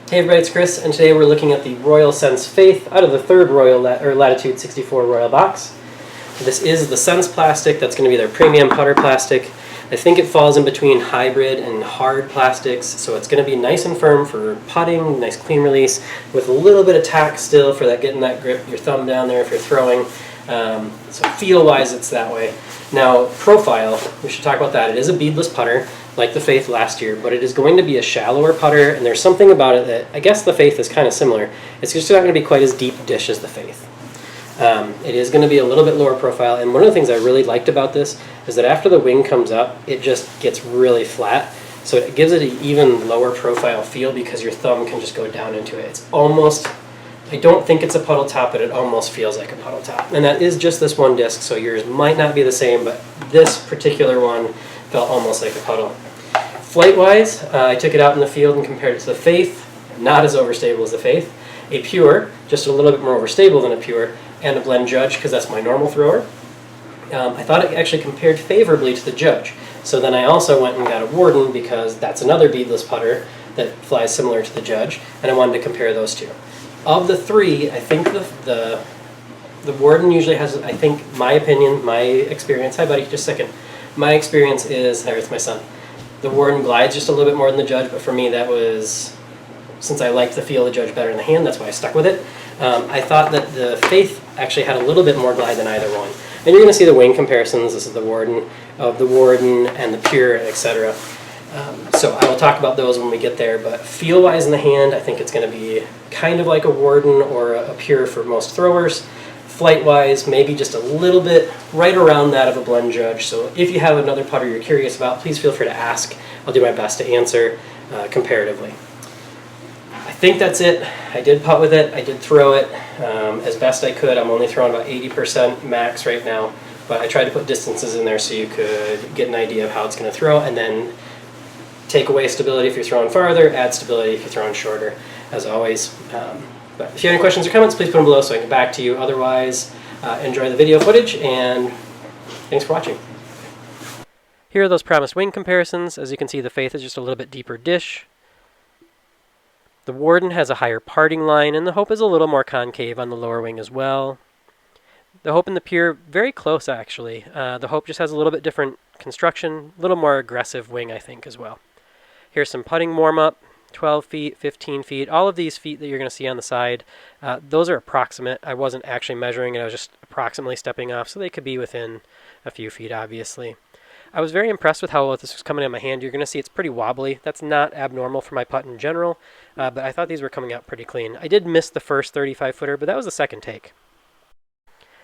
Hey everybody, it's Chris, and today we're looking at the Royal Sense Faith out of the third Latitude 64 Royal box. This is the Sense plastic. That's going to be their premium putter plastic. I think it falls in between hybrid and hard plastics, so it's going to be nice and firm for putting, nice clean release, with a little bit of tack still for that getting that grip, your thumb down there if you're throwing. So feel-wise, it's that way. Now, profile, we should talk about that. It is a beadless putter, like the Faith last year, but it is going to be a shallower putter, and there's something about it that I guess the Faith is kind of similar. It's just not going to be quite as deep dish as the Faith. It is going to be a little bit lower profile, and one of the things I really liked about this is that after the wing comes up, it just gets really flat, so it gives it an even lower profile feel because your thumb can just go down into it. It's almost, I don't think it's a puddle top, but it almost feels like a puddle top. And that is just this one disc, so yours might not be the same, but this particular one felt almost like a puddle. Flight-wise, I took it out in the field and compared it to the Faith, not as overstable as the Faith. A Pure, just a little bit more overstable than a Pure, and a Blend Judge, because that's my normal thrower. I thought it actually compared favorably to the Judge. So then I also went and got a Warden, because that's another beadless putter that flies similar to the Judge, and I wanted to compare those two. Of the three, I think the Warden usually has, I think, my opinion, my experience. Hi buddy, just a second. My experience is, there's my son. The Warden glides just a little bit more than the Judge, but for me that was, since I liked the feel of the Judge better in the hand, that's why I stuck with it. I thought that the Faith actually had a little bit more glide than either one. And you're going to see the wing comparisons. This is the Warden and the Pure, etc. So I will talk about those when we get there, but feel-wise in the hand, I think it's going to be kind of like a Warden or a Pure for most throwers. Flight-wise, maybe just a little bit right around that of a Blend Judge. So if you have another putter you're curious about, please feel free to ask. I'll do my best to answer comparatively. I think that's it. I did putt with it. I did throw it as best I could. I'm only throwing about 80% max right now, but I tried to put distances in there so you could get an idea of how it's going to throw, and then take away stability if you're throwing farther, add stability if you're throwing shorter, as always. But if you have any questions or comments, please put them below so I can get back to you. Otherwise, enjoy the video footage, and thanks for watching. Here are those promised wing comparisons. As you can see, the Faith is just a little bit deeper dish. The Warden has a higher parting line, and the Hope is a little more concave on the lower wing as well. The Hope and the Pure, very close actually. The Hope just has a little bit different construction, a little more aggressive wing, I think, as well. Here's some putting warm-up. 12 feet, 15 feet, all of these feet that you're going to see on the side, those are approximate. I wasn't actually measuring it, I was just approximately stepping off, so they could be within a few feet, obviously. I was very impressed with how well this was coming in my hand. You're going to see it's pretty wobbly. That's not abnormal for my putt in general, but I thought these were coming out pretty clean. I did miss the first 35-footer, but that was the second take.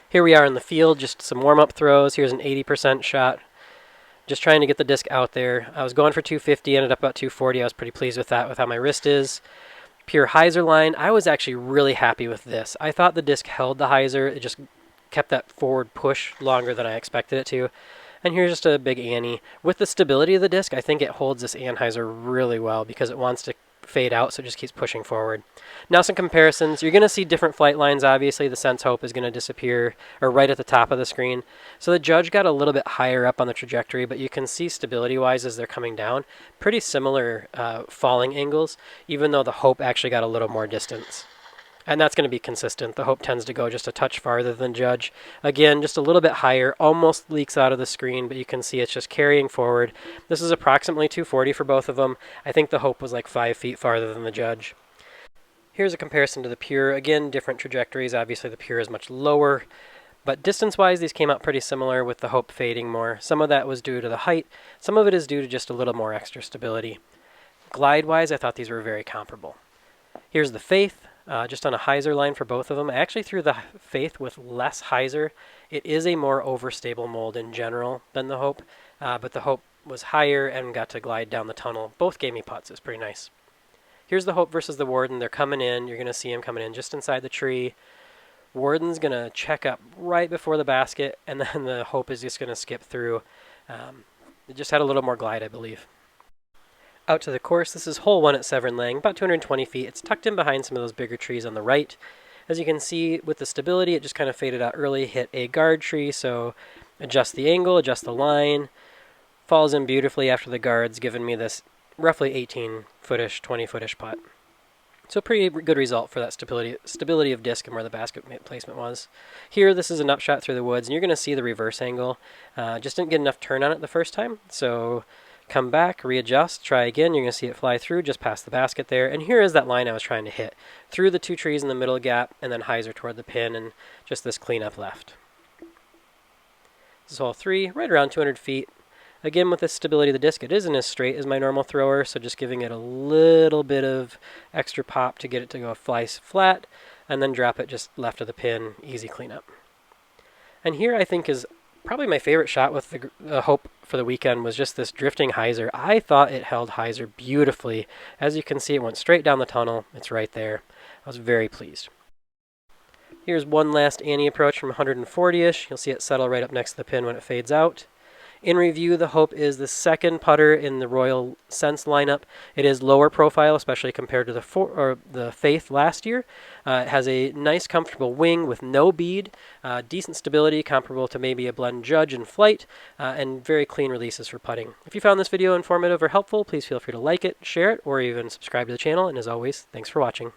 Here we are in the field, just some warm-up throws. Here's an 80% shot. Just trying to get the disc out there. I was going for 250, ended up about 240. I was pretty pleased with that, with how my wrist is. Pure hyzer line. I was actually really happy with this. I thought the disc held the hyzer. It just kept that forward push longer than I expected it to. And here's just a big Annie. With the stability of the disc, I think it holds this anhyzer really well because it wants to fade out, so it just keeps pushing forward. Now some comparisons. You're going to see different flight lines. Obviously, the Sense Hope is going to disappear, or right at the top of the screen. So the Judge got a little bit higher up on the trajectory, but you can see stability-wise as they're coming down, pretty similar falling angles, even though the Hope actually got a little more distance. And that's going to be consistent. The Hope tends to go just a touch farther than Judge. Again, just a little bit higher, almost leaks out of the screen, but you can see it's just carrying forward. This is approximately 240 for both of them. I think the Hope was like 5 feet farther than the Judge. Here's a comparison to the Pure. Again, different trajectories. Obviously, the Pure is much lower, but distance-wise, these came out pretty similar with the Hope fading more. Some of that was due to the height. Some of it is due to just a little more extra stability. Glide-wise, I thought these were very comparable. Here's the Faith. Just on a hyzer line for both of them. I actually threw the Faith with less hyzer. It is a more overstable mold in general than the Hope, but the Hope was higher and got to glide down the tunnel. Both gave me putts. It was pretty nice. Here's the Hope versus the Warden. They're coming in. You're going to see them coming in just inside the tree. Warden's going to check up right before the basket, and then the Hope is just going to skip through. It just had a little more glide, I believe. Out to the course, this is hole 1 at Severn Lang, about 220 feet. It's tucked in behind some of those bigger trees on the right. As you can see, with the stability, it just kind of faded out early, hit a guard tree, so adjust the angle, adjust the line. Falls in beautifully after the guards, giving me this roughly 18-footish, 20-footish putt. So pretty good result for that stability of disc and where the basket placement was. Here, this is an upshot through the woods, and you're going to see the reverse angle. Just didn't get enough turn on it the first time, so come back, readjust, try again. You're going to see it fly through just past the basket there. And here is that line I was trying to hit. Through the 2 trees in the middle gap, and then hyzer toward the pin, and just this cleanup left. This is hole 3, right around 200 feet. Again, with the stability of the disc, it isn't as straight as my normal thrower, so just giving it a little bit of extra pop to get it to go fly flat, and then drop it just left of the pin, easy cleanup. And here I think is probably my favorite shot with the hope for the weekend was just this drifting hyzer. I thought it held hyzer beautifully. As you can see, it went straight down the tunnel. It's right there. I was very pleased. Here's one last Annie approach from 140-ish. You'll see it settle right up next to the pin when it fades out. In review, the Hope is the second putter in the Royal Sense lineup. It is lower profile, especially compared to the Faith last year. It has a nice, comfortable wing with no bead, decent stability, comparable to maybe a Blend Judge in flight, and very clean releases for putting. If you found this video informative or helpful, please feel free to like it, share it, or even subscribe to the channel. And as always, thanks for watching.